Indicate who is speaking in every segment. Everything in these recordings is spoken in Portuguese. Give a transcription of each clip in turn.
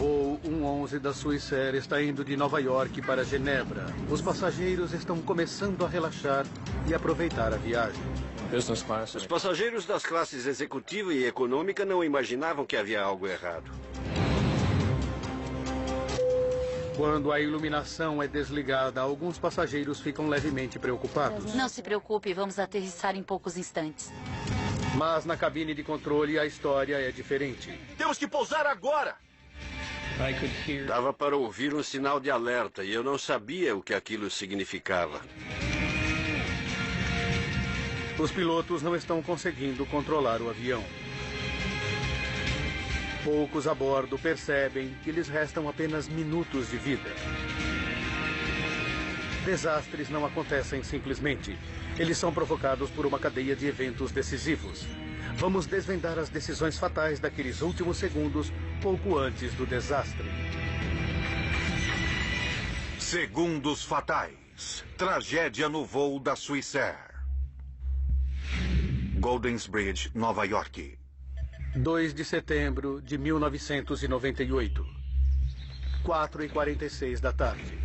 Speaker 1: Voo 111 da Swissair está indo de Nova York para Genebra. Os passageiros estão começando a relaxar e aproveitar a viagem.
Speaker 2: Os passageiros das classes executiva e econômica não imaginavam que havia algo errado.
Speaker 1: Quando a iluminação é desligada, alguns passageiros ficam levemente preocupados.
Speaker 3: Não se preocupe, vamos aterrissar em poucos instantes.
Speaker 1: Mas na cabine de controle a história é diferente.
Speaker 4: Temos que pousar agora!
Speaker 2: Dava para ouvir um sinal de alerta e eu não sabia o que aquilo significava.
Speaker 1: Os pilotos não estão conseguindo controlar o avião. Poucos a bordo percebem que lhes restam apenas minutos de vida. Desastres não acontecem simplesmente. Eles são provocados por uma cadeia de eventos decisivos. Vamos desvendar as decisões fatais daqueles últimos segundos, pouco antes do desastre.
Speaker 5: Segundos fatais. Tragédia no voo da Swissair. Goldensbridge, Nova York.
Speaker 1: 2 de setembro de 1998. 4h46 da tarde.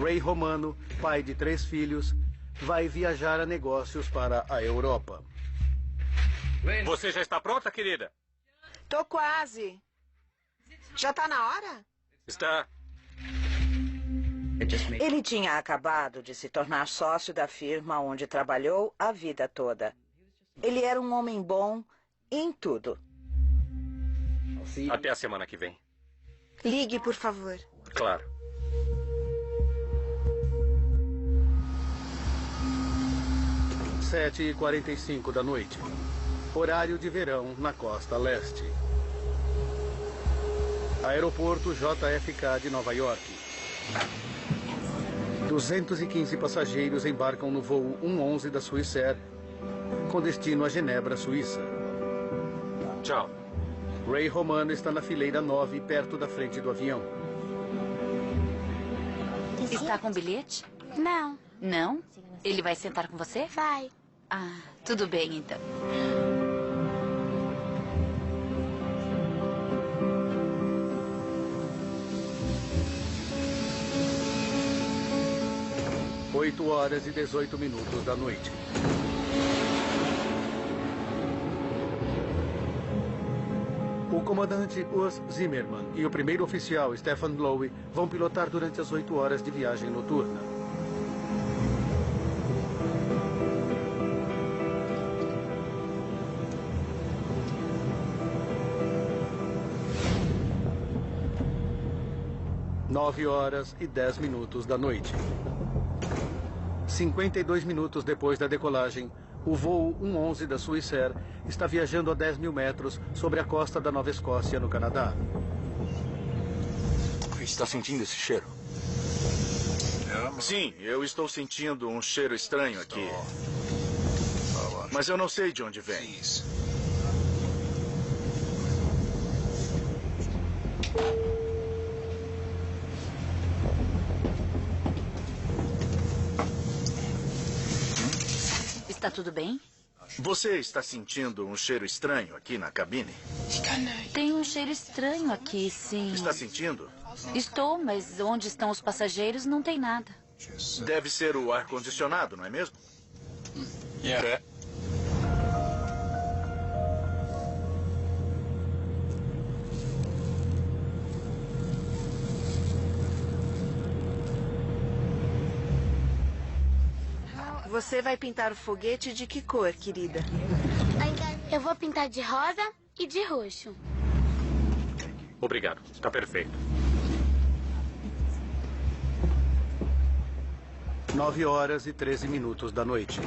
Speaker 1: Ray Romano, pai de 3 filhos, vai viajar a negócios para a Europa.
Speaker 4: Você já está pronta, querida?
Speaker 6: Tô quase. Já tá na hora?
Speaker 4: Está.
Speaker 7: Ele tinha acabado de se tornar sócio da firma onde trabalhou a vida toda. Ele era um homem bom em tudo.
Speaker 4: Até a semana que vem.
Speaker 6: Ligue, por favor.
Speaker 4: Claro.
Speaker 1: Sete e 45 da noite. Horário de verão na costa leste. Aeroporto JFK de Nova York. 215 passageiros embarcam no voo 111 da Swissair, com destino a Genebra, Suíça.
Speaker 4: Tchau.
Speaker 1: Ray Romano está na fileira 9, perto da frente do avião.
Speaker 3: Está com bilhete?
Speaker 8: Não.
Speaker 3: Não? Ele vai sentar com você?
Speaker 8: Vai.
Speaker 3: Ah, tudo bem então.
Speaker 1: Oito horas e 18 minutos da noite. O comandante Urs Zimmermann e o primeiro oficial Stefan Lowe vão pilotar durante as 8 horas de viagem noturna. Nove horas e 10 minutos da noite. 52 minutos depois da decolagem, o voo 111 da Swissair está viajando a 10 mil metros sobre a costa da Nova Escócia, no Canadá.
Speaker 4: Está sentindo esse cheiro? Sim, eu estou sentindo um cheiro estranho aqui. Mas eu não sei de onde vem.
Speaker 3: Está tudo bem?
Speaker 4: Você está sentindo um cheiro estranho aqui na cabine?
Speaker 3: Tem um cheiro estranho aqui, sim.
Speaker 4: Está sentindo?
Speaker 3: Estou, mas onde estão os passageiros não tem nada.
Speaker 4: Deve ser o ar-condicionado, não é mesmo? É.
Speaker 6: Você vai pintar o foguete de que cor, querida?
Speaker 8: Eu vou pintar de rosa e de roxo.
Speaker 4: Obrigado. Está perfeito.
Speaker 1: 9 horas e 13 minutos da noite.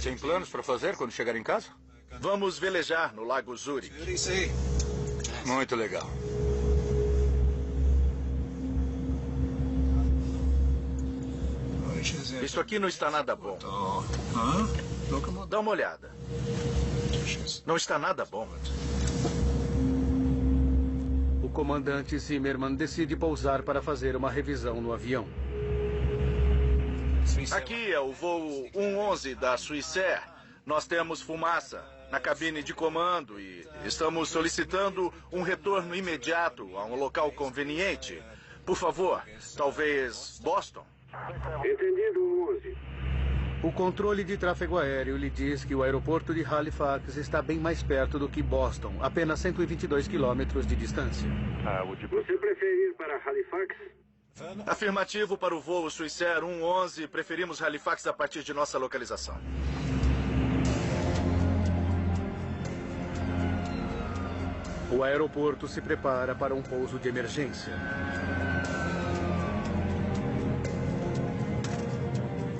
Speaker 4: Tem planos para fazer quando chegar em casa? Vamos velejar no Lago Zurich. Muito legal. Isso aqui não está nada bom. Dá uma olhada. Não está nada bom.
Speaker 1: O comandante Zimmermann decide pousar para fazer uma revisão no avião.
Speaker 4: Aqui é o voo 111 da Swissair. Nós temos fumaça na cabine de comando e estamos solicitando um retorno imediato a um local conveniente. Por favor, talvez Boston?
Speaker 9: Entendido, 11.
Speaker 1: O controle de tráfego aéreo lhe diz que o aeroporto de Halifax está bem mais perto do que Boston, apenas 122 quilômetros de distância.
Speaker 9: Você prefere ir para Halifax?
Speaker 4: Afirmativo para o voo Swissair 111. Preferimos Halifax a partir de nossa localização.
Speaker 1: O aeroporto se prepara para um pouso de emergência.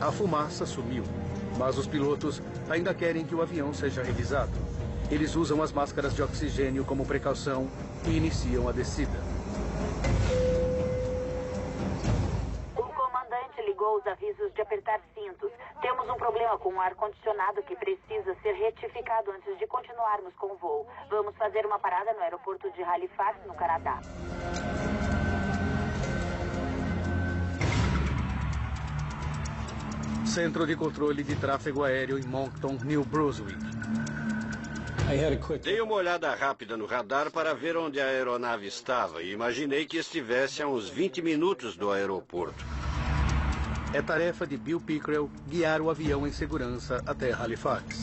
Speaker 1: A fumaça sumiu, mas os pilotos ainda querem que o avião seja revisado. Eles usam as máscaras de oxigênio como precaução e iniciam a descida.
Speaker 10: O comandante ligou os avisos de apertar cintos. Temos um problema com o ar-condicionado que precisa ser retificado antes de continuarmos com o voo. Vamos fazer uma parada no aeroporto de Halifax, no Canadá.
Speaker 1: Centro de controle de tráfego aéreo em Moncton, New Brunswick.
Speaker 2: Dei uma olhada rápida no radar para ver onde a aeronave estava e imaginei que estivesse a uns 20 minutos do aeroporto.
Speaker 1: É tarefa de Bill Pickrell guiar o avião em segurança até Halifax.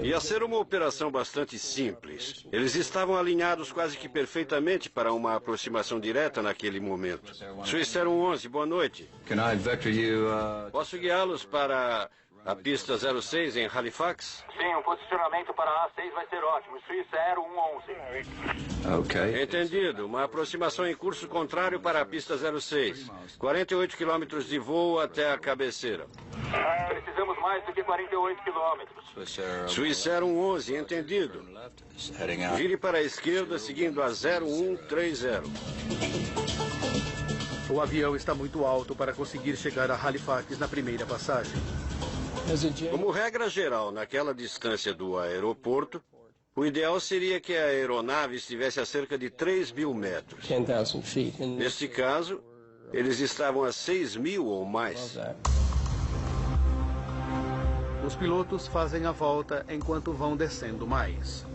Speaker 2: Ia ser uma operação bastante simples. Eles estavam alinhados quase que perfeitamente para uma aproximação direta naquele momento. Swissair 111, boa noite. Posso guiá-los para a pista 06 em Halifax?
Speaker 11: Sim, um posicionamento para a A6 vai ser ótimo. Swissair 111.
Speaker 2: Ok. Entendido. Uma aproximação em curso contrário para a pista 06. 48 quilômetros de voo até a cabeceira.
Speaker 11: Precisamos mais do que 48 quilômetros.
Speaker 2: Swissair 111, entendido. Vire para a esquerda seguindo a 0130.
Speaker 1: O avião está muito alto para conseguir chegar a Halifax na primeira passagem.
Speaker 2: Como regra geral, naquela distância do aeroporto, o ideal seria que a aeronave estivesse a cerca de 3.000 metros. Neste caso, eles estavam a 6.000 ou mais.
Speaker 1: Os pilotos fazem a volta enquanto vão descendo mais.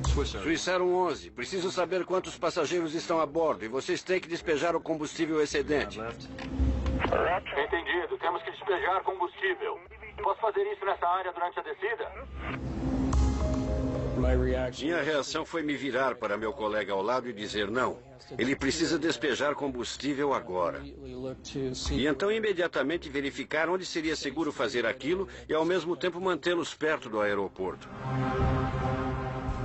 Speaker 2: Swissair 111, preciso saber quantos passageiros estão a bordo e vocês têm que despejar o combustível excedente.
Speaker 11: Entendido. Temos que despejar combustível. Posso fazer isso nessa área durante a descida?
Speaker 2: Minha reação foi me virar para meu colega ao lado e dizer não. Ele precisa despejar combustível agora. E então imediatamente verificar onde seria seguro fazer aquilo e ao mesmo tempo mantê-los perto do aeroporto.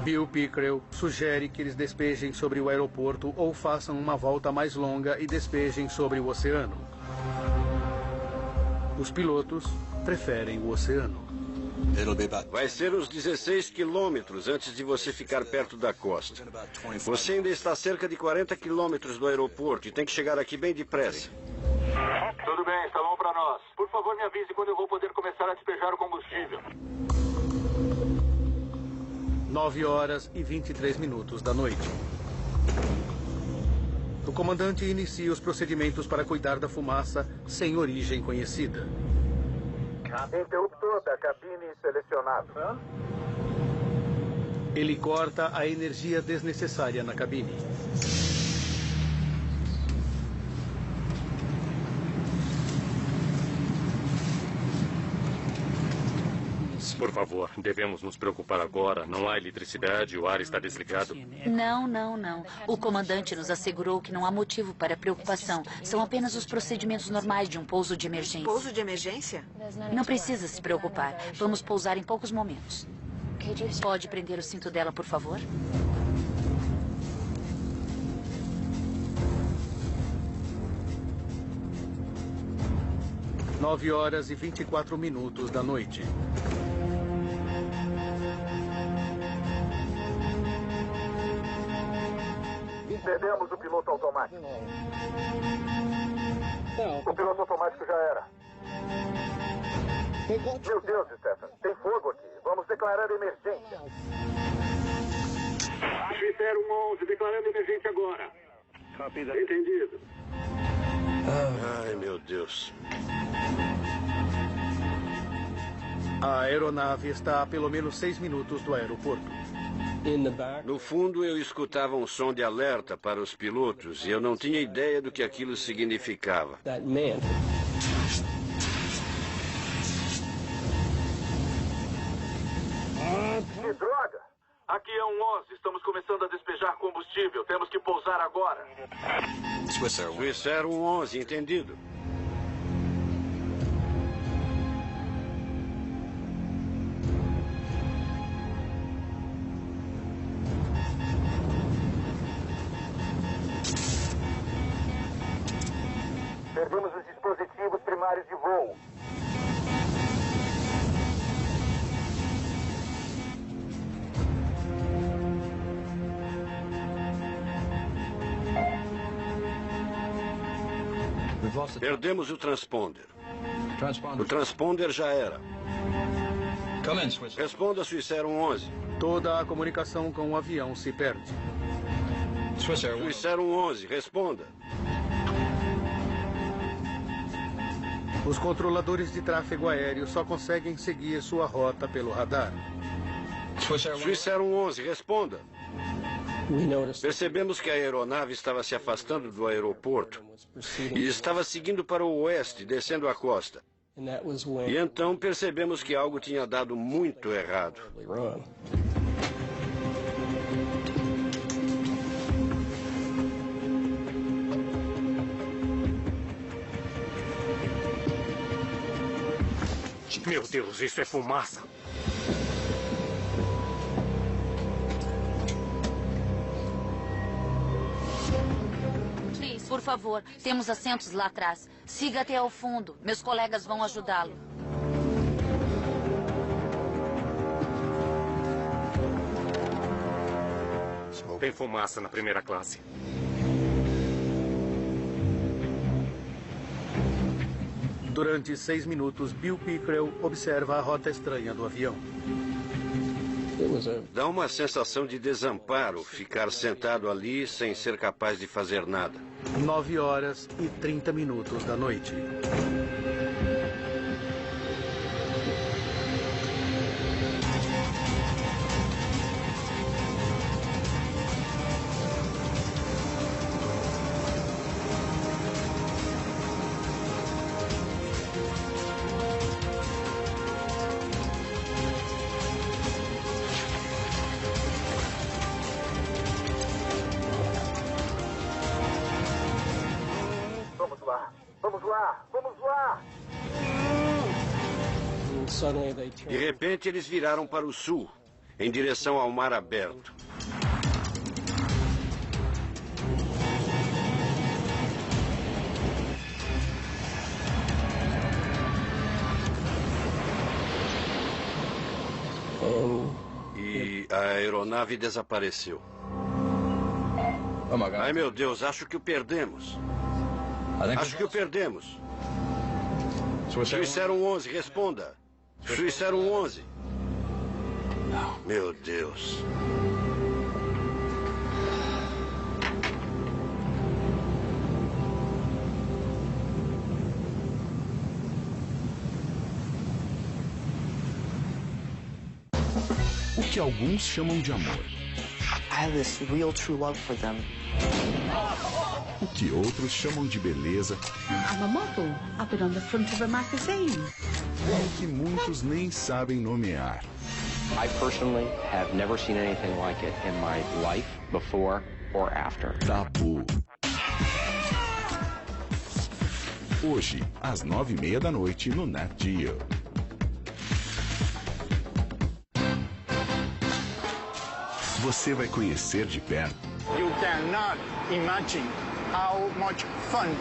Speaker 1: Bill Pickrell sugere que eles despejem sobre o aeroporto ou façam uma volta mais longa e despejem sobre o oceano. Os pilotos preferem o oceano.
Speaker 2: Vai ser uns 16 quilômetros antes de você ficar perto da costa. Você ainda está a cerca de 40 quilômetros do aeroporto e tem que chegar aqui bem depressa.
Speaker 11: Tudo bem, está bom para nós. Por favor, me avise quando eu vou poder começar a despejar o combustível.
Speaker 1: 9h23 da noite. O comandante inicia os procedimentos para cuidar da fumaça sem origem conhecida.
Speaker 12: Interruptor da cabine selecionado.
Speaker 1: Ele corta a energia desnecessária na cabine.
Speaker 13: Por favor, devemos nos preocupar agora. Não há eletricidade, o ar está desligado.
Speaker 3: Não. O comandante nos assegurou que não há motivo para preocupação. São apenas os procedimentos normais de um pouso de emergência.
Speaker 6: Pouso de emergência?
Speaker 3: Não precisa se preocupar. Vamos pousar em poucos momentos. Pode prender o cinto dela, por favor?
Speaker 1: Nove horas e 24 minutos da noite.
Speaker 12: Perdemos o piloto automático. O piloto automático já era. Meu Deus, Stefan, tem fogo aqui. Vamos declarar emergência.
Speaker 9: Swissair 111, declarando emergência agora. Entendido.
Speaker 2: Ai, meu Deus.
Speaker 1: A aeronave está a pelo menos 6 minutos do aeroporto.
Speaker 2: No fundo, eu escutava um som de alerta para os pilotos e eu não tinha ideia do que aquilo significava.
Speaker 11: Que droga! Aqui é um 11, estamos começando a despejar combustível. Temos que pousar agora.
Speaker 2: Swissair 11, entendido.
Speaker 12: Perdemos os dispositivos primários de voo.
Speaker 2: Perdemos o transponder. O transponder já era. Responda, Swissair 11.
Speaker 1: Toda a comunicação com o avião se perde.
Speaker 2: Swissair 11, responda.
Speaker 1: Os controladores de tráfego aéreo só conseguem seguir sua rota pelo radar.
Speaker 2: Swissair 11, responda. Percebemos que a aeronave estava se afastando do aeroporto e estava seguindo para o oeste, descendo a costa. E então percebemos que algo tinha dado muito errado.
Speaker 13: Meu Deus, isso é fumaça.
Speaker 3: Por favor, temos assentos lá atrás. Siga até ao fundo. Meus colegas vão ajudá-lo.
Speaker 13: Tem fumaça na primeira classe.
Speaker 1: Durante 6 minutos, Bill Pickrell observa a rota estranha do avião.
Speaker 2: Dá uma sensação de desamparo ficar sentado ali sem ser capaz de fazer nada.
Speaker 1: 9h30 da noite.
Speaker 2: De repente, eles viraram para o sul, em direção ao mar aberto. E a aeronave desapareceu. Ai, meu Deus, acho que o perdemos. Acho que o perdemos. Swissair 11, responda. Swissair 11. Meu Deus.
Speaker 14: O que alguns chamam de amor.
Speaker 15: I have this real true love for them.
Speaker 14: O que outros chamam de beleza.
Speaker 16: I'm a model. I've been on the front of a magazine.
Speaker 14: O que muitos nem sabem nomear.
Speaker 17: I personally have never seen anything like it in my life before or after.
Speaker 14: Tabu. Hoje, às 9h30 da noite, no Nat Geo. Você vai conhecer de perto.
Speaker 18: You cannot imagine how much fun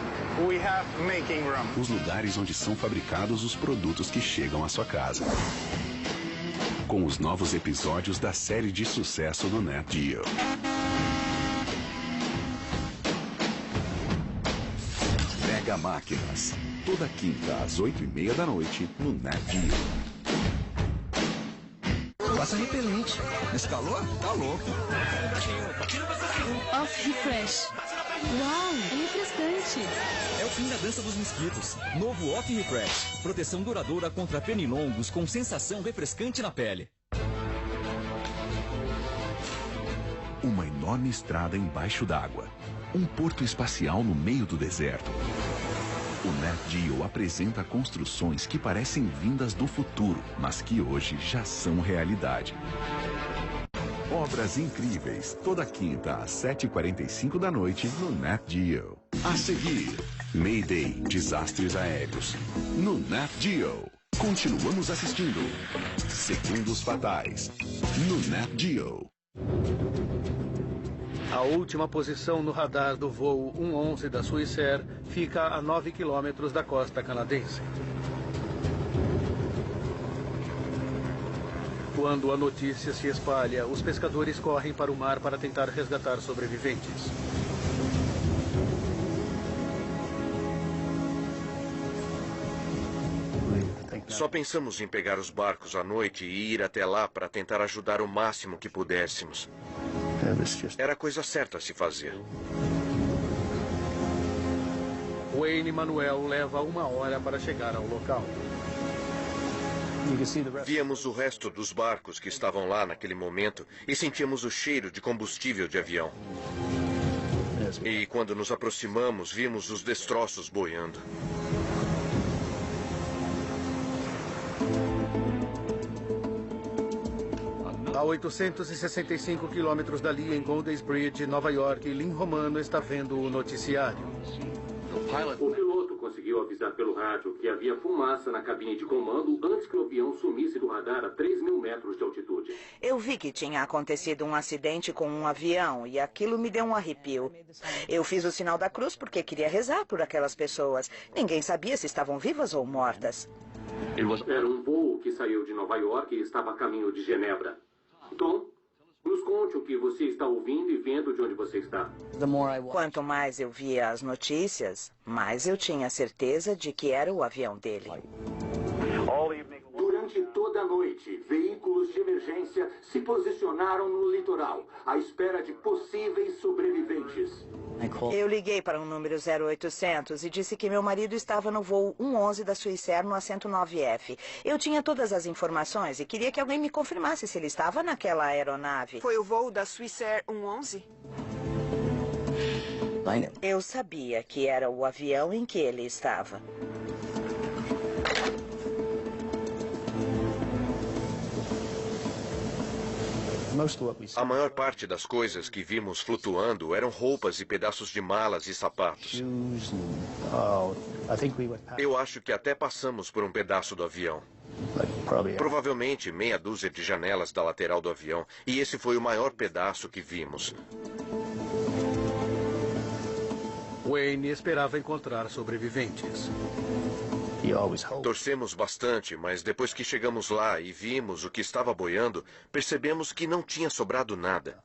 Speaker 18: we have making rum.
Speaker 14: Os lugares onde são fabricados os produtos que chegam à sua casa. Com os novos episódios da série de sucesso do Nat Geo. Mega Máquinas. Toda quinta às 8h30 da noite no Nat Geo.
Speaker 19: Passa repelente. Nesse calor? Tá louco.
Speaker 16: Off Refresh.
Speaker 19: Uau, é refrescante.
Speaker 20: É o fim da dança dos mosquitos. Novo Off Refresh. Proteção duradoura contra pernilongos com sensação refrescante na pele.
Speaker 14: Uma enorme estrada embaixo d'água. Um porto espacial no meio do deserto. O Nat Geo apresenta construções que parecem vindas do futuro, mas que hoje já são realidade. Obras incríveis, toda quinta às 7h45 da noite no Nat Geo. A seguir, Mayday, desastres aéreos. No Nat Geo. Continuamos assistindo. Segundos Fatais. No Nat Geo.
Speaker 1: A última posição no radar do voo 111 da Swissair fica a 9 quilômetros da costa canadense. Quando a notícia se espalha, os pescadores correm para o mar para tentar resgatar sobreviventes.
Speaker 21: Só pensamos em pegar os barcos à noite e ir até lá para tentar ajudar o máximo que pudéssemos. Era a coisa certa a se fazer.
Speaker 1: Wayne Manuel leva 1 hora para chegar ao local.
Speaker 21: Víamos o resto dos barcos que estavam lá naquele momento e sentíamos o cheiro de combustível de avião. E quando nos aproximamos, vimos os destroços boiando.
Speaker 1: A 865 quilômetros dali, em Golden Bridge, Nova York, Lynn Romano está vendo o noticiário.
Speaker 13: O piloto conseguiu avisar pelo rádio que havia fumaça na cabine de comando antes que o avião sumisse do radar a 3.000 metros de altitude.
Speaker 7: Eu vi que tinha acontecido um acidente com um avião e aquilo me deu um arrepio. Eu fiz o sinal da cruz porque queria rezar por aquelas pessoas. Ninguém sabia se estavam vivas ou mortas.
Speaker 13: Era um voo que saiu de Nova York e estava a caminho de Genebra. Tom, nos conte o que você está ouvindo e vendo de onde você está.
Speaker 7: Quanto mais eu via as notícias, mais eu tinha certeza de que era o avião dele.
Speaker 13: Durante toda a noite, veículos de emergência se posicionaram no litoral, à espera de possíveis sobreviventes.
Speaker 7: Eu liguei para um número 0800 e disse que meu marido estava no voo 111 da Swissair no assento 9F. Eu tinha todas as informações e queria que alguém me confirmasse se ele estava naquela aeronave.
Speaker 6: Foi o voo da Swissair 111?
Speaker 7: Eu sabia que era o avião em que ele estava.
Speaker 21: A maior parte das coisas que vimos flutuando eram roupas e pedaços de malas e sapatos. Eu acho que até passamos por um pedaço do avião. Provavelmente meia dúzia de janelas da lateral do avião. E esse foi o maior pedaço que vimos.
Speaker 1: Wayne esperava encontrar sobreviventes.
Speaker 21: Torcemos bastante, mas depois que chegamos lá e vimos o que estava boiando, percebemos que não tinha sobrado nada.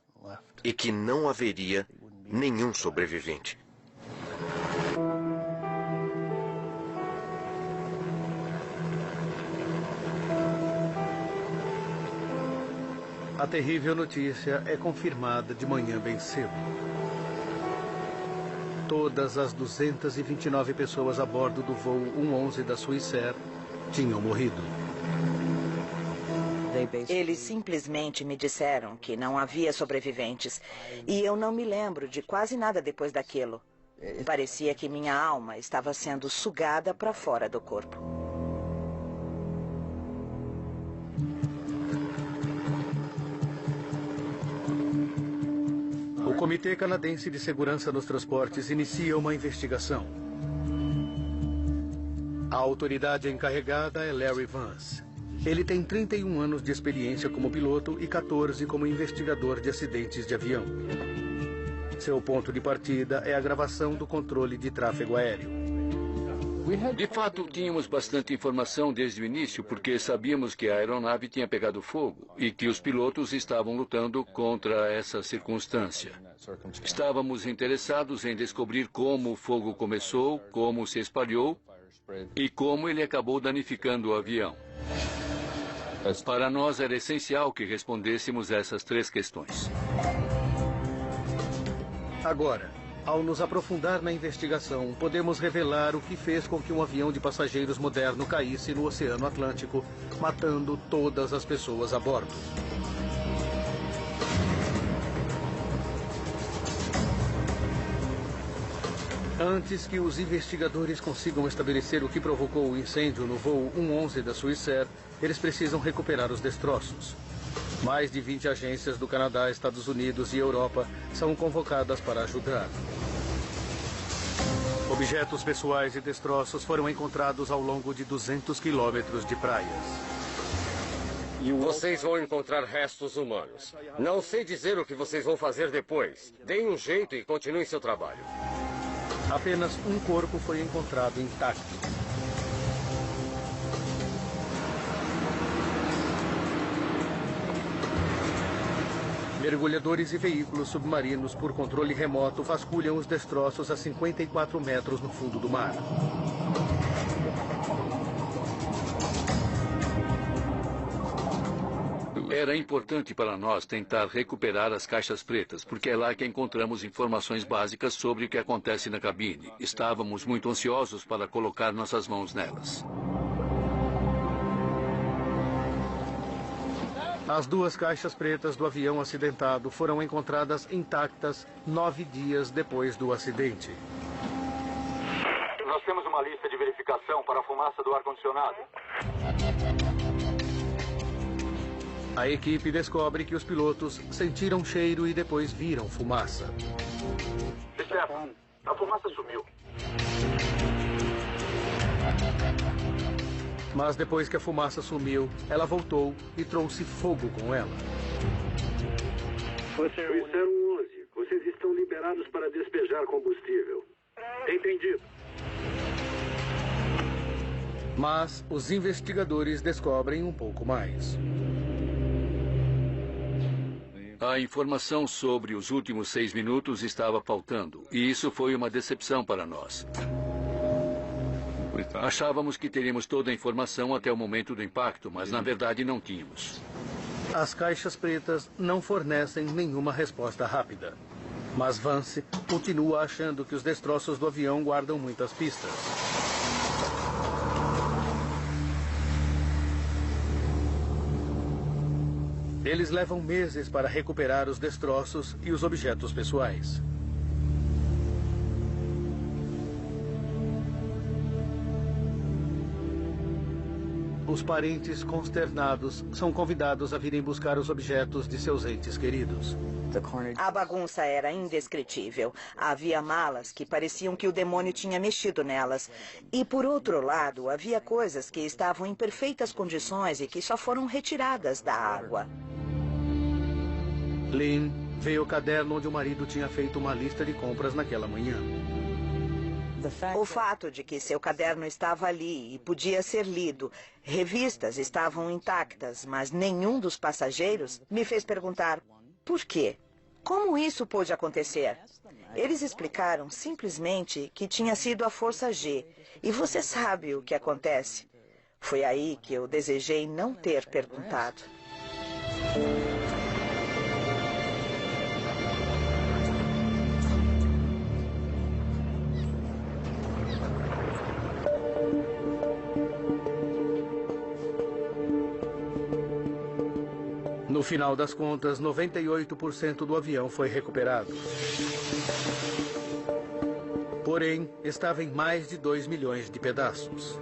Speaker 21: E que não haveria nenhum sobrevivente.
Speaker 1: A terrível notícia é confirmada de manhã bem cedo. Todas as 229 pessoas a bordo do voo 111 da Swissair tinham morrido.
Speaker 7: Eles simplesmente me disseram que não havia sobreviventes. E eu não me lembro de quase nada depois daquilo. Parecia que minha alma estava sendo sugada para fora do corpo.
Speaker 1: O Comitê Canadense de Segurança nos Transportes inicia uma investigação. A autoridade encarregada é Larry Vance. Ele tem 31 anos de experiência como piloto e 14 como investigador de acidentes de avião. Seu ponto de partida é a gravação do controle de tráfego aéreo.
Speaker 22: De fato, tínhamos bastante informação desde o início, porque sabíamos que a aeronave tinha pegado fogo e que os pilotos estavam lutando contra essa circunstância. Estávamos interessados em descobrir como o fogo começou, como se espalhou e como ele acabou danificando o avião. Para nós era essencial que respondêssemos essas 3 questões.
Speaker 1: Agora, Ao nos aprofundar na investigação, podemos revelar o que fez com que um avião de passageiros moderno caísse no Oceano Atlântico, matando todas as pessoas a bordo. Antes que os investigadores consigam estabelecer o que provocou o incêndio no voo 111 da Swissair, eles precisam recuperar os destroços. Mais de 20 agências do Canadá, Estados Unidos e Europa são convocadas para ajudar. Objetos pessoais e destroços foram encontrados ao longo de 200 quilômetros de praias.
Speaker 5: Vocês vão encontrar restos humanos. Não sei dizer o que vocês vão fazer depois. Deem um jeito e continuem seu trabalho.
Speaker 1: Apenas um corpo foi encontrado intacto. Mergulhadores e veículos submarinos por controle remoto vasculham os destroços a 54 metros no fundo do mar.
Speaker 22: Era importante para nós tentar recuperar as caixas pretas, porque é lá que encontramos informações básicas sobre o que acontece na cabine. Estávamos muito ansiosos para colocar nossas mãos nelas.
Speaker 1: As duas caixas pretas do avião acidentado foram encontradas intactas 9 dias depois do acidente.
Speaker 11: Nós temos uma lista de verificação para a fumaça do ar-condicionado.
Speaker 1: A equipe descobre que os pilotos sentiram cheiro e depois viram fumaça.
Speaker 11: Stefan, a fumaça sumiu.
Speaker 1: Mas depois que a fumaça sumiu, ela voltou e trouxe fogo com ela.
Speaker 9: Swissair 111, vocês estão liberados para despejar combustível. Entendido.
Speaker 1: Mas os investigadores descobrem um pouco mais.
Speaker 22: A informação sobre os últimos 6 minutos estava faltando, e isso foi uma decepção para nós. Achávamos que teríamos toda a informação até o momento do impacto, mas na verdade não tínhamos.
Speaker 1: As caixas pretas não fornecem nenhuma resposta rápida. Mas Vance continua achando que os destroços do avião guardam muitas pistas. Eles levam meses para recuperar os destroços e os objetos pessoais. Os parentes consternados são convidados a virem buscar os objetos de seus entes queridos.
Speaker 7: A bagunça era indescritível. Havia malas que pareciam que o demônio tinha mexido nelas. E, por outro lado, havia coisas que estavam em perfeitas condições e que só foram retiradas da água.
Speaker 1: Lynn vê o caderno onde o marido tinha feito uma lista de compras naquela manhã.
Speaker 7: O fato de que seu caderno estava ali e podia ser lido, revistas estavam intactas, mas nenhum dos passageiros, me fez perguntar por quê? Como isso pôde acontecer? Eles explicaram simplesmente que tinha sido a Força G. E você sabe o que acontece. Foi aí que eu desejei não ter perguntado.
Speaker 1: No final das contas, 98% do avião foi recuperado. Porém, estava em mais de 2 milhões de pedaços.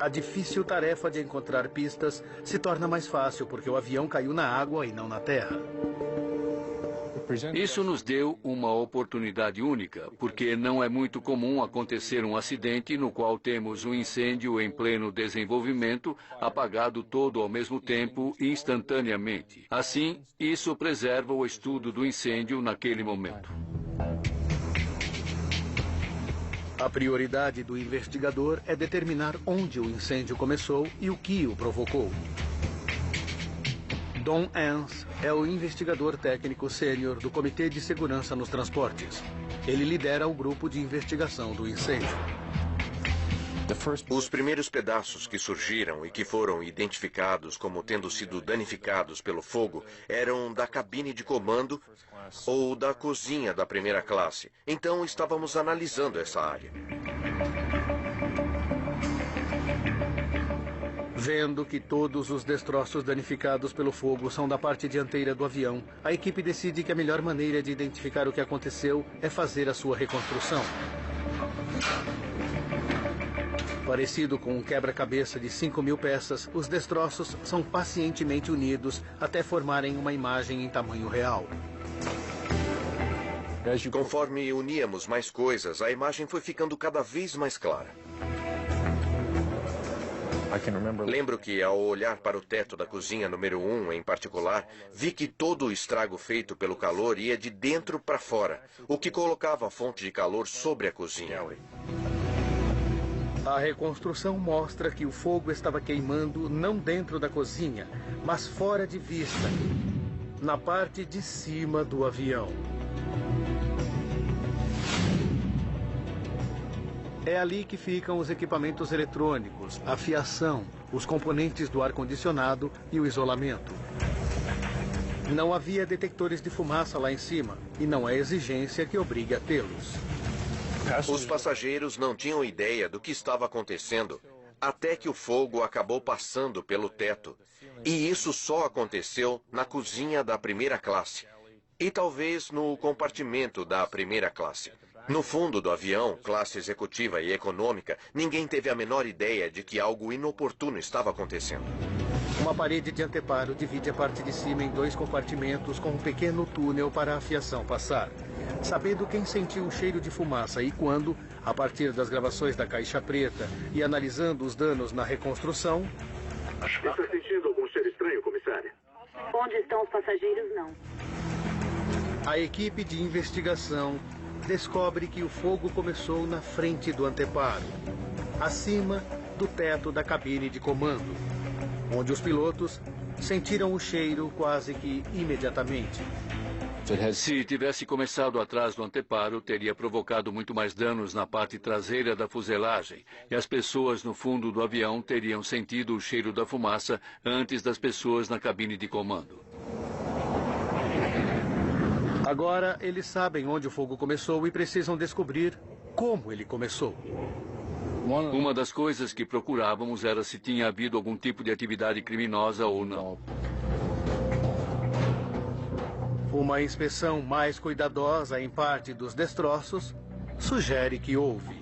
Speaker 1: A difícil tarefa de encontrar pistas se torna mais fácil porque o avião caiu na água e não na terra.
Speaker 22: Isso nos deu uma oportunidade única, porque não é muito comum acontecer um acidente no qual temos um incêndio em pleno desenvolvimento, apagado todo ao mesmo tempo, instantaneamente. Assim, isso preserva o estudo do incêndio naquele momento.
Speaker 1: A prioridade do investigador é determinar onde o incêndio começou e o que o provocou. Don Ans é o investigador técnico sênior do Comitê de Segurança nos Transportes. Ele lidera o grupo de investigação do incêndio.
Speaker 21: Os primeiros pedaços que surgiram e que foram identificados como tendo sido danificados pelo fogo eram da cabine de comando ou da cozinha da primeira classe. Então estávamos analisando essa área.
Speaker 1: Vendo que todos os destroços danificados pelo fogo são da parte dianteira do avião, a equipe decide que a melhor maneira de identificar o que aconteceu é fazer a sua reconstrução. Parecido com um quebra-cabeça de 5.000 peças, os destroços são pacientemente unidos até formarem uma imagem em tamanho real.
Speaker 21: Conforme uníamos mais coisas, a imagem foi ficando cada vez mais clara. Lembro que, ao olhar para o teto da cozinha número 1 em particular, vi que todo o estrago feito pelo calor ia de dentro para fora, o que colocava a fonte de calor sobre a cozinha.
Speaker 1: A reconstrução mostra que o fogo estava queimando não dentro da cozinha, mas fora de vista, na parte de cima do avião. É ali que ficam os equipamentos eletrônicos, a fiação, os componentes do ar-condicionado e o isolamento. Não havia detectores de fumaça lá em cima, e não é exigência que obrigue a tê-los.
Speaker 21: Os passageiros não tinham ideia do que estava acontecendo, até que o fogo acabou passando pelo teto. E isso só aconteceu na cozinha da primeira classe, e talvez no compartimento da primeira classe. No fundo do avião, classe executiva e econômica, ninguém teve a menor ideia de que algo inoportuno estava acontecendo.
Speaker 1: Uma parede de anteparo divide a parte de cima em 2 compartimentos com um pequeno túnel para a fiação passar. Sabendo quem sentiu o cheiro de fumaça e quando, a partir das gravações da caixa preta e analisando os danos na reconstrução...
Speaker 9: Está sentindo algum cheiro estranho, comissária?
Speaker 10: Onde estão os passageiros, não.
Speaker 1: A equipe de investigação descobre que o fogo começou na frente do anteparo, acima do teto da cabine de comando, onde os pilotos sentiram o cheiro quase que imediatamente.
Speaker 22: Se tivesse começado atrás do anteparo, teria provocado muito mais danos na parte traseira da fuselagem, e as pessoas no fundo do avião teriam sentido o cheiro da fumaça antes das pessoas na cabine de comando.
Speaker 1: Agora, eles sabem onde o fogo começou e precisam descobrir como ele começou.
Speaker 22: Uma das coisas que procurávamos era se tinha havido algum tipo de atividade criminosa ou não.
Speaker 1: Uma inspeção mais cuidadosa em parte dos destroços sugere que houve.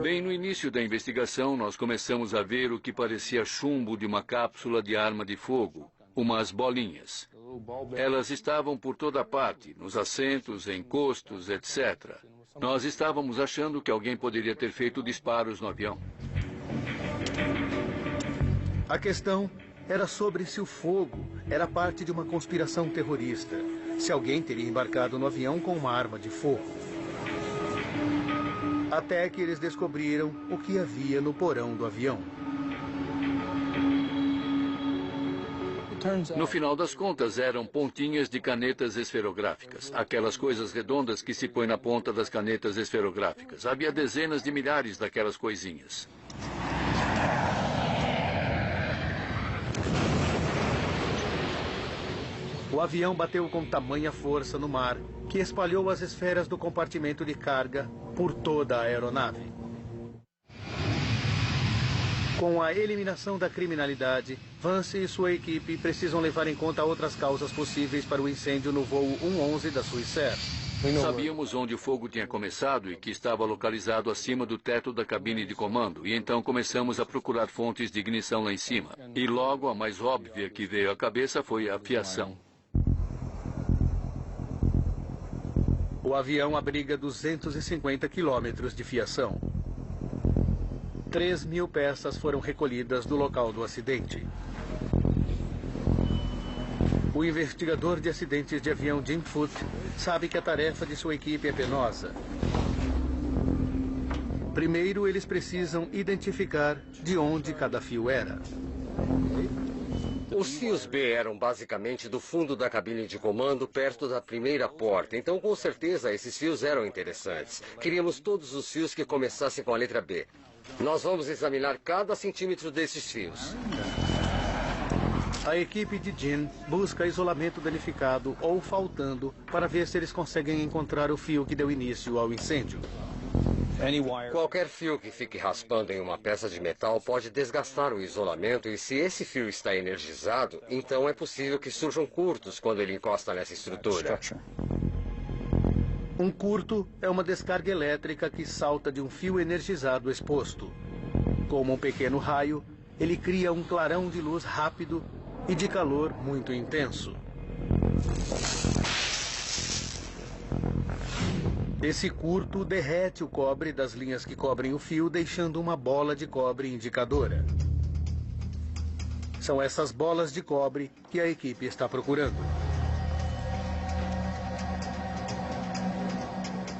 Speaker 22: Bem no início da investigação, nós começamos a ver o que parecia chumbo de uma cápsula de arma de fogo, umas bolinhas. Elas estavam por toda parte, nos assentos, encostos, etc. Nós estávamos achando que alguém poderia ter feito disparos no avião.
Speaker 1: A questão era sobre se o fogo era parte de uma conspiração terrorista, se alguém teria embarcado no avião com uma arma de fogo. Até que eles descobriram o que havia no porão do avião.
Speaker 22: No final das contas, eram pontinhas de canetas esferográficas, aquelas coisas redondas que se põem na ponta das canetas esferográficas. Havia dezenas de milhares daquelas coisinhas.
Speaker 1: O avião bateu com tamanha força no mar que espalhou as esferas do compartimento de carga por toda a aeronave. Com a eliminação da criminalidade, Vance e sua equipe precisam levar em conta outras causas possíveis para o incêndio no voo 111 da Swissair.
Speaker 22: Sabíamos onde o fogo tinha começado e que estava localizado acima do teto da cabine de comando, e então começamos a procurar fontes de ignição lá em cima. E logo a mais óbvia que veio à cabeça foi a fiação.
Speaker 1: O avião abriga 250 quilômetros de fiação. 3.000 peças foram recolhidas do local do acidente. O investigador de acidentes de avião Jim Foote sabe que a tarefa de sua equipe é penosa. Primeiro, eles precisam identificar de onde cada fio era.
Speaker 5: Os fios B eram basicamente do fundo da cabine de comando, perto da primeira porta. Então, com certeza, esses fios eram interessantes. Queríamos todos os fios que começassem com a letra B. Nós vamos examinar cada centímetro desses fios.
Speaker 1: A equipe de Jim busca isolamento danificado ou faltando para ver se eles conseguem encontrar o fio que deu início ao incêndio.
Speaker 5: Qualquer fio que fique raspando em uma peça de metal pode desgastar o isolamento e se esse fio está energizado, então é possível que surjam curtos quando ele encosta nessa estrutura.
Speaker 1: Um curto é uma descarga elétrica que salta de um fio energizado exposto. Como um pequeno raio, ele cria um clarão de luz rápido e de calor muito intenso. Esse curto derrete o cobre das linhas que cobrem o fio, deixando uma bola de cobre indicadora. São essas bolas de cobre que a equipe está procurando.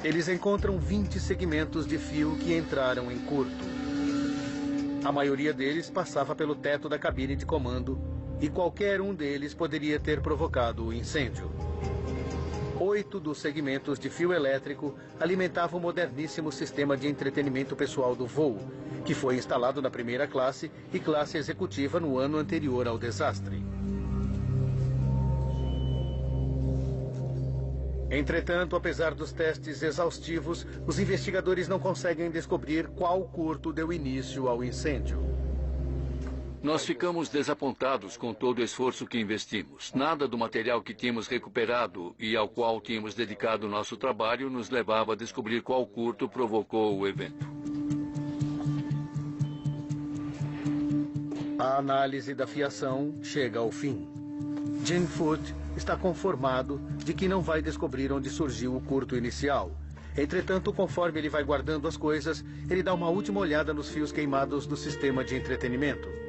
Speaker 1: Eles encontram 20 segmentos de fio que entraram em curto. A maioria deles passava pelo teto da cabine de comando e qualquer um deles poderia ter provocado o incêndio. 8 dos segmentos de fio elétrico alimentavam o moderníssimo sistema de entretenimento pessoal do voo, que foi instalado na primeira classe e classe executiva no ano anterior ao desastre. Entretanto, apesar dos testes exaustivos, os investigadores não conseguem descobrir qual curto deu início ao incêndio.
Speaker 22: Nós ficamos desapontados com todo o esforço que investimos. Nada do material que tínhamos recuperado e ao qual tínhamos dedicado nosso trabalho nos levava a descobrir qual curto provocou o evento.
Speaker 1: A análise da fiação chega ao fim. Jim Foote está conformado de que não vai descobrir onde surgiu o curto inicial. Entretanto, conforme ele vai guardando as coisas, ele dá uma última olhada nos fios queimados do sistema de entretenimento.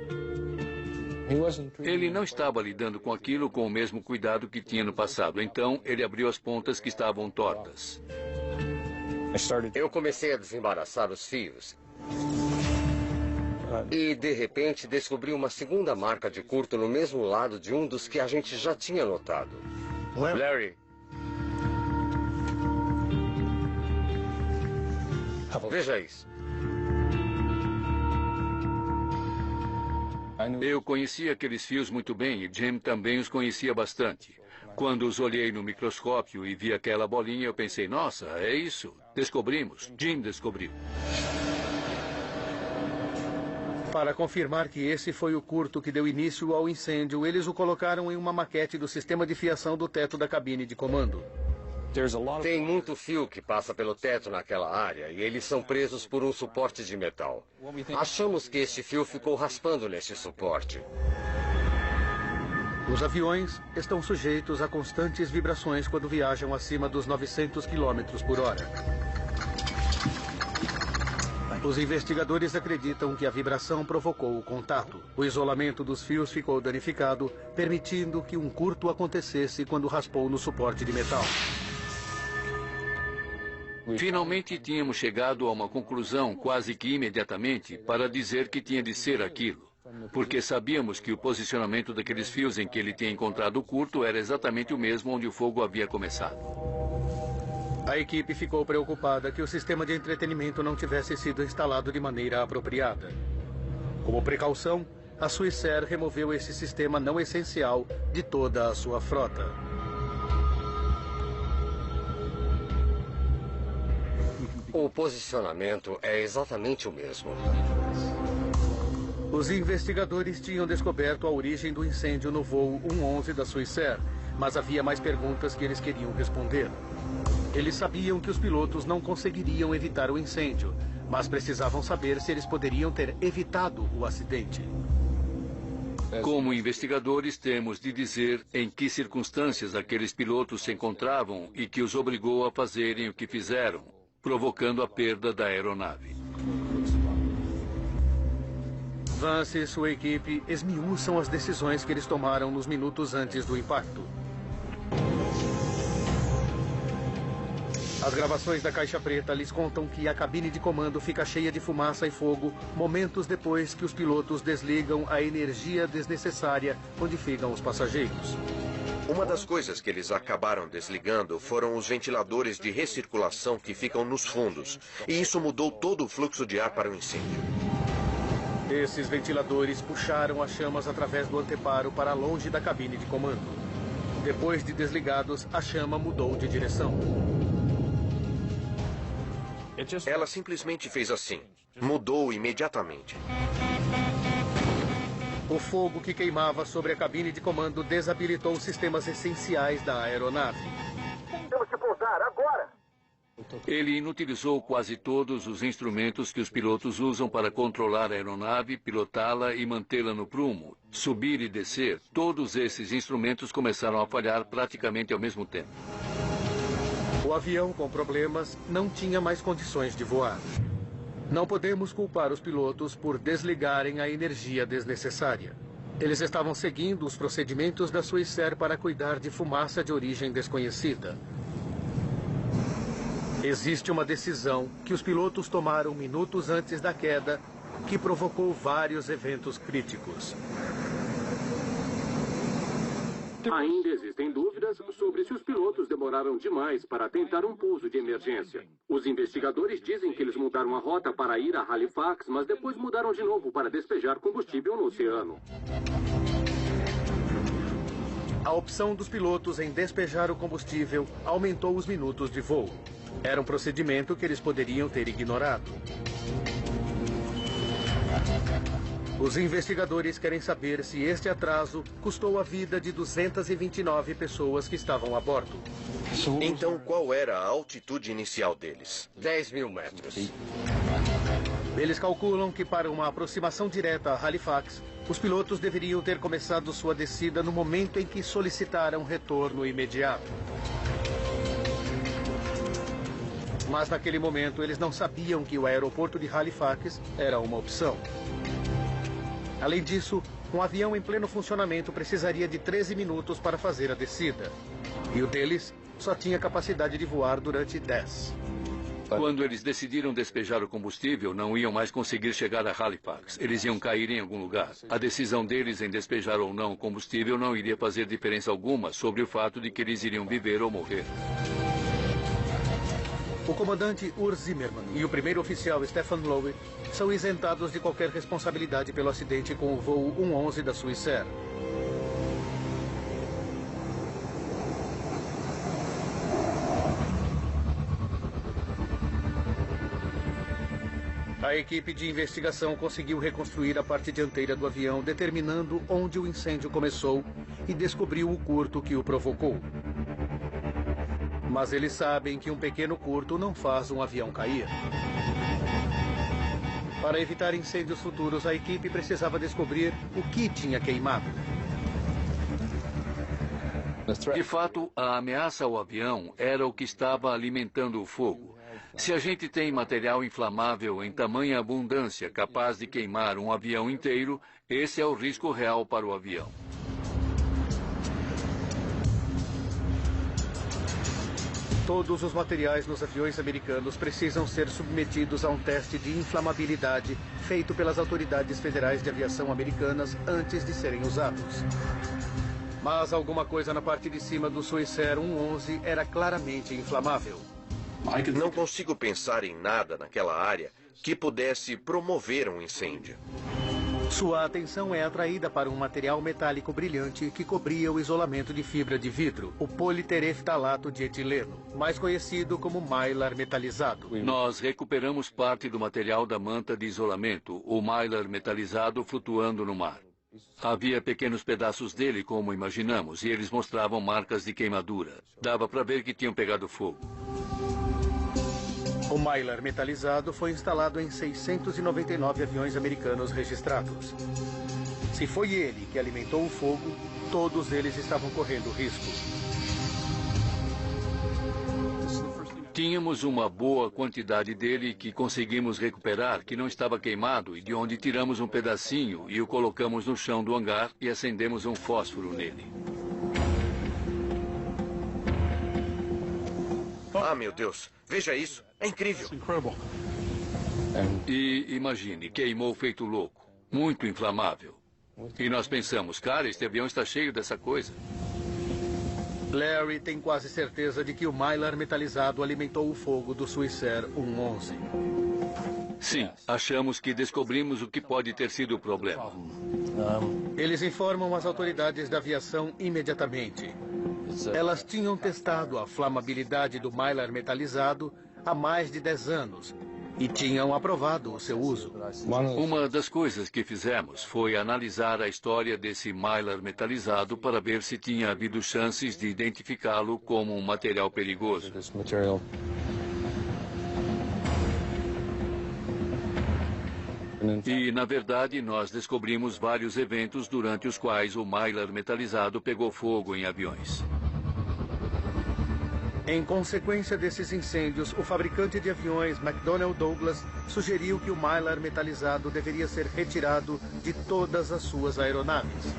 Speaker 22: Ele não estava lidando com aquilo com o mesmo cuidado que tinha no passado. Então, ele abriu as pontas que estavam tortas.
Speaker 5: Eu comecei a desembaraçar os fios. E, de repente, descobri uma segunda marca de curto no mesmo lado de um dos que a gente já tinha notado. Larry. Veja isso.
Speaker 22: Eu conhecia aqueles fios muito bem e Jim também os conhecia bastante. Quando os olhei no microscópio e vi aquela bolinha, eu pensei, nossa, é isso. Descobrimos. Jim descobriu.
Speaker 1: Para confirmar que esse foi o curto que deu início ao incêndio, eles o colocaram em uma maquete do sistema de fiação do teto da cabine de comando.
Speaker 5: Tem muito fio que passa pelo teto naquela área e eles são presos por um suporte de metal. Achamos que este fio ficou raspando neste suporte.
Speaker 1: Os aviões estão sujeitos a constantes vibrações quando viajam acima dos 900 km por hora. Os investigadores acreditam que a vibração provocou o contato. O isolamento dos fios ficou danificado, permitindo que um curto acontecesse quando raspou no suporte de metal.
Speaker 22: Finalmente tínhamos chegado a uma conclusão quase que imediatamente para dizer que tinha de ser aquilo. Porque sabíamos que o posicionamento daqueles fios em que ele tinha encontrado o curto era exatamente o mesmo onde o fogo havia começado.
Speaker 1: A equipe ficou preocupada que o sistema de entretenimento não tivesse sido instalado de maneira apropriada. Como precaução, a Swissair removeu esse sistema não essencial de toda a sua frota.
Speaker 5: O posicionamento é exatamente o mesmo.
Speaker 1: Os investigadores tinham descoberto a origem do incêndio no voo 111 da Swissair, mas havia mais perguntas que eles queriam responder. Eles sabiam que os pilotos não conseguiriam evitar o incêndio, mas precisavam saber se eles poderiam ter evitado o acidente.
Speaker 22: Como investigadores, temos de dizer em que circunstâncias aqueles pilotos se encontravam e que os obrigou a fazerem o que fizeram, provocando a perda da aeronave.
Speaker 1: Vance e sua equipe esmiuçam as decisões que eles tomaram nos minutos antes do impacto. As gravações da caixa preta lhes contam que a cabine de comando fica cheia de fumaça e fogo momentos depois que os pilotos desligam a energia desnecessária onde ficam os passageiros.
Speaker 21: Uma das coisas que eles acabaram desligando foram os ventiladores de recirculação que ficam nos fundos. E isso mudou todo o fluxo de ar para o incêndio.
Speaker 1: Esses ventiladores puxaram as chamas através do anteparo para longe da cabine de comando. Depois de desligados, a chama mudou de direção.
Speaker 21: Ela simplesmente fez assim. Mudou imediatamente.
Speaker 1: O fogo que queimava sobre a cabine de comando desabilitou os sistemas essenciais da aeronave.
Speaker 12: Temos que pousar agora!
Speaker 22: Ele inutilizou quase todos os instrumentos que os pilotos usam para controlar a aeronave, pilotá-la e mantê-la no prumo. Subir e descer, todos esses instrumentos começaram a falhar praticamente ao mesmo tempo.
Speaker 1: O avião, com problemas, não tinha mais condições de voar. Não podemos culpar os pilotos por desligarem a energia desnecessária. Eles estavam seguindo os procedimentos da Swissair para cuidar de fumaça de origem desconhecida. Existe uma decisão que os pilotos tomaram minutos antes da queda que provocou vários eventos críticos.
Speaker 13: Ainda existem dúvidas sobre se os pilotos demoraram demais para tentar um pouso de emergência. Os investigadores dizem que eles mudaram a rota para ir a Halifax, mas depois mudaram de novo para despejar combustível no oceano.
Speaker 1: A opção dos pilotos em despejar o combustível aumentou os minutos de voo. Era um procedimento que eles poderiam ter ignorado. Os investigadores querem saber se este atraso custou a vida de 229 pessoas que estavam a bordo.
Speaker 21: Então, qual era a altitude inicial deles?
Speaker 5: 10.000 metros.
Speaker 1: Eles calculam que para uma aproximação direta a Halifax, os pilotos deveriam ter começado sua descida no momento em que solicitaram retorno imediato. Mas naquele momento eles não sabiam que o aeroporto de Halifax era uma opção. Além disso, um avião em pleno funcionamento precisaria de 13 minutos para fazer a descida. E o deles só tinha capacidade de voar durante 10.
Speaker 22: Quando eles decidiram despejar o combustível, não iam mais conseguir chegar a Halifax. Eles iam cair em algum lugar. A decisão deles em despejar ou não o combustível não iria fazer diferença alguma sobre o fato de que eles iriam viver ou morrer.
Speaker 1: O comandante Urs Zimmermann e o primeiro oficial Stefan Lowe são isentados de qualquer responsabilidade pelo acidente com o voo 111 da Swissair. A equipe de investigação conseguiu reconstruir a parte dianteira do avião, determinando onde o incêndio começou e descobriu o curto que o provocou. Mas eles sabem que um pequeno curto não faz um avião cair. Para evitar incêndios futuros, a equipe precisava descobrir o que tinha queimado.
Speaker 22: De fato, a ameaça ao avião era o que estava alimentando o fogo. Se a gente tem material inflamável em tamanha abundância capaz de queimar um avião inteiro, esse é o risco real para o avião.
Speaker 1: Todos os materiais nos aviões americanos precisam ser submetidos a um teste de inflamabilidade feito pelas autoridades federais de aviação americanas antes de serem usados. Mas alguma coisa na parte de cima do Swissair 111 era claramente inflamável.
Speaker 21: Não consigo pensar em nada naquela área que pudesse promover um incêndio.
Speaker 1: Sua atenção é atraída para um material metálico brilhante que cobria o isolamento de fibra de vidro, o politereftalato de etileno, mais conhecido como mylar metalizado.
Speaker 22: Nós recuperamos parte do material da manta de isolamento, o mylar metalizado flutuando no mar. Havia pequenos pedaços dele, como imaginamos, e eles mostravam marcas de queimadura. Dava para ver que tinham pegado fogo.
Speaker 1: O mylar metalizado foi instalado em 699 aviões americanos registrados. Se foi ele que alimentou o fogo, todos eles estavam correndo risco.
Speaker 22: Tínhamos uma boa quantidade dele que conseguimos recuperar, que não estava queimado, e de onde tiramos um pedacinho e o colocamos no chão do hangar e acendemos um fósforo nele.
Speaker 21: Ah, meu Deus. Veja isso. É incrível.
Speaker 22: E imagine, queimou feito louco. Muito inflamável. E nós pensamos, cara, este avião está cheio dessa coisa.
Speaker 1: Larry tem quase certeza de que o Mylar metalizado alimentou o fogo do Swissair 111.
Speaker 22: Sim, achamos que descobrimos o que pode ter sido o problema.
Speaker 1: Eles informam as autoridades da aviação imediatamente. Elas tinham testado a flamabilidade do Mylar metalizado há mais de 10 anos e tinham aprovado o seu uso.
Speaker 22: Uma das coisas que fizemos foi analisar a história desse Mylar metalizado para ver se tinha havido chances de identificá-lo como um material perigoso. E, na verdade, nós descobrimos vários eventos durante os quais o Mylar metalizado pegou fogo em aviões.
Speaker 1: Em consequência desses incêndios, o fabricante de aviões McDonnell Douglas sugeriu que o Mylar metalizado deveria ser retirado de todas as suas aeronaves.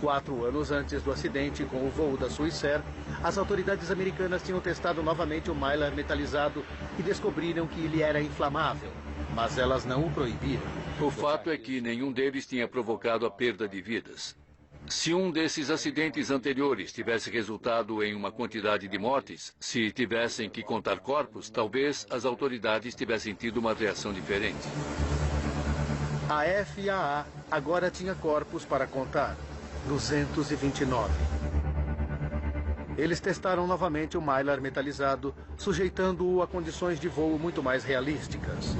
Speaker 1: 4 anos antes do acidente com o voo da Swissair, as autoridades americanas tinham testado novamente o Mylar metalizado e descobriram que ele era inflamável, mas elas não o proibiram.
Speaker 22: O fato é que nenhum deles tinha provocado a perda de vidas. Se um desses acidentes anteriores tivesse resultado em uma quantidade de mortes, se tivessem que contar corpos, talvez as autoridades tivessem tido uma reação diferente.
Speaker 1: A FAA agora tinha corpos para contar, 229. Eles testaram novamente o Mylar metalizado, sujeitando-o a condições de voo muito mais realísticas.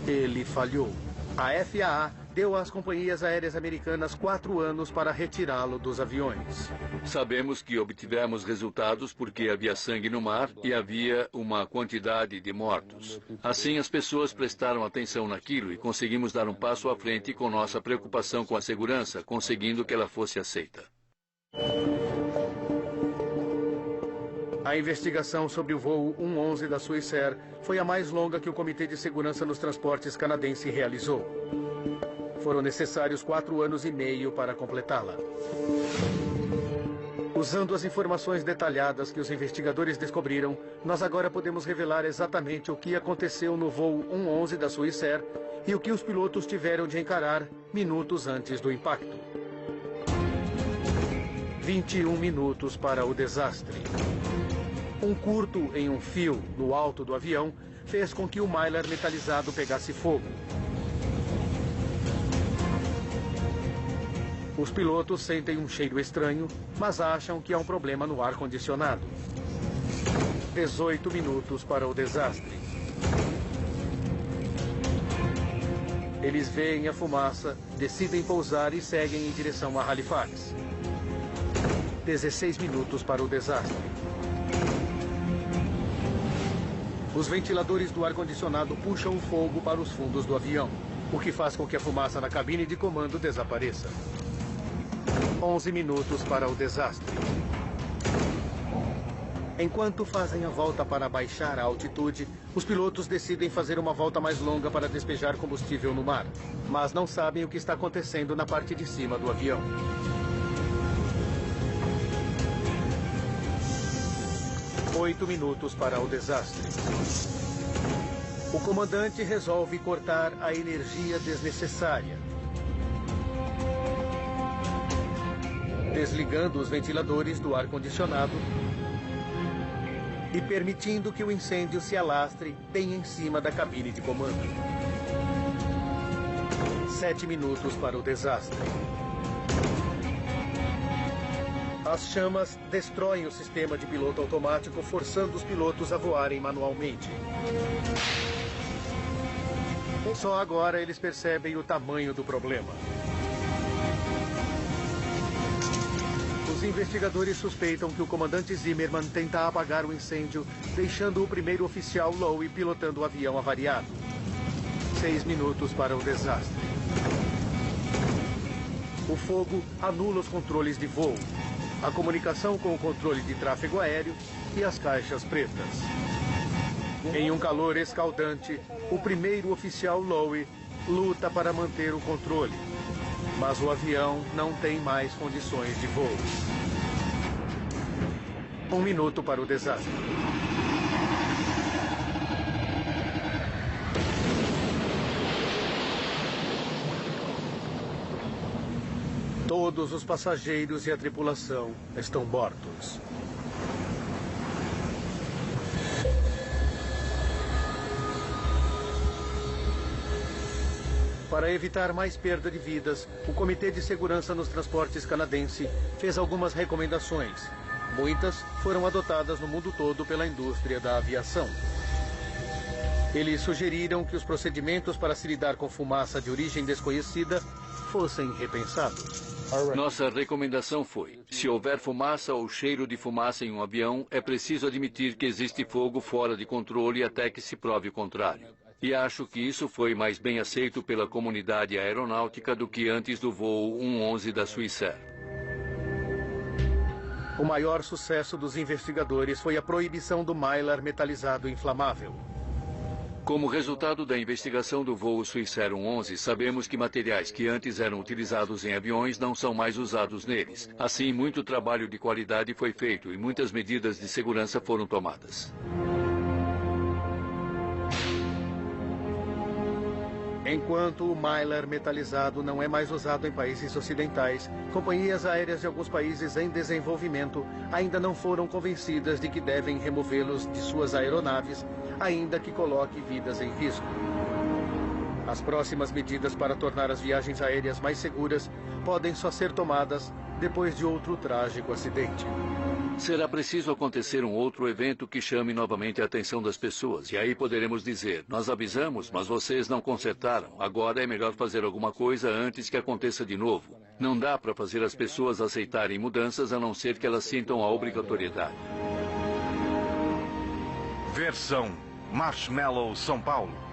Speaker 1: Ele falhou. A FAA deu às companhias aéreas americanas 4 anos para retirá-lo dos aviões.
Speaker 22: Sabemos que obtivemos resultados porque havia sangue no mar e havia uma quantidade de mortos. Assim, as pessoas prestaram atenção naquilo e conseguimos dar um passo à frente com nossa preocupação com a segurança, conseguindo que ela fosse aceita.
Speaker 1: A investigação sobre o voo 111 da Swissair foi a mais longa que o Comitê de Segurança nos Transportes canadense realizou. Foram necessários 4 anos e meio para completá-la. Usando as informações detalhadas que os investigadores descobriram, nós agora podemos revelar exatamente o que aconteceu no voo 111 da Swissair e o que os pilotos tiveram de encarar minutos antes do impacto. 21 minutos para o desastre. Um curto em um fio no alto do avião fez com que o Mylar metalizado pegasse fogo. Os pilotos sentem um cheiro estranho, mas acham que há um problema no ar-condicionado. 18 minutos para o desastre. Eles veem a fumaça, decidem pousar e seguem em direção a Halifax. 16 minutos para o desastre. Os ventiladores do ar-condicionado puxam o fogo para os fundos do avião, o que faz com que a fumaça na cabine de comando desapareça. 11 minutos para o desastre. Enquanto fazem a volta para baixar a altitude, os pilotos decidem fazer uma volta mais longa para despejar combustível no mar, mas não sabem o que está acontecendo na parte de cima do avião. 8 minutos para o desastre. O comandante resolve cortar a energia desnecessária, desligando os ventiladores do ar-condicionado e permitindo que o incêndio se alastre bem em cima da cabine de comando. 7 minutos para o desastre. As chamas destroem o sistema de piloto automático, forçando os pilotos a voarem manualmente. Só agora eles percebem o tamanho do problema. Os investigadores suspeitam que o comandante Zimmerman tenta apagar o incêndio, deixando o primeiro oficial Lowe pilotando o avião avariado. 6 minutos para o desastre. O fogo anula os controles de voo, a comunicação com o controle de tráfego aéreo e as caixas pretas. Em um calor escaldante, o primeiro oficial Lowe luta para manter o controle, mas o avião não tem mais condições de voo. 1 minuto para o desastre. Todos os passageiros e a tripulação estão mortos. Para evitar mais perda de vidas, o Comitê de Segurança nos Transportes canadense fez algumas recomendações. Muitas foram adotadas no mundo todo pela indústria da aviação. Eles sugeriram que os procedimentos para se lidar com fumaça de origem desconhecida fossem repensados.
Speaker 22: Nossa recomendação foi: se houver fumaça ou cheiro de fumaça em um avião, é preciso admitir que existe fogo fora de controle até que se prove o contrário. E acho que isso foi mais bem aceito pela comunidade aeronáutica do que antes do voo 111 da Swissair.
Speaker 1: O maior sucesso dos investigadores foi a proibição do mylar metalizado inflamável.
Speaker 22: Como resultado da investigação do voo Swissair 111, sabemos que materiais que antes eram utilizados em aviões não são mais usados neles. Assim, muito trabalho de qualidade foi feito e muitas medidas de segurança foram tomadas.
Speaker 1: Enquanto o mylar metalizado não é mais usado em países ocidentais, companhias aéreas de alguns países em desenvolvimento ainda não foram convencidas de que devem removê-los de suas aeronaves, ainda que coloque vidas em risco. As próximas medidas para tornar as viagens aéreas mais seguras podem só ser tomadas depois de outro trágico acidente.
Speaker 22: Será preciso acontecer um outro evento que chame novamente a atenção das pessoas. E aí poderemos dizer: nós avisamos, mas vocês não consertaram. Agora é melhor fazer alguma coisa antes que aconteça de novo. Não dá para fazer as pessoas aceitarem mudanças a não ser que elas sintam a obrigatoriedade.
Speaker 4: Versão Marshmallow São Paulo.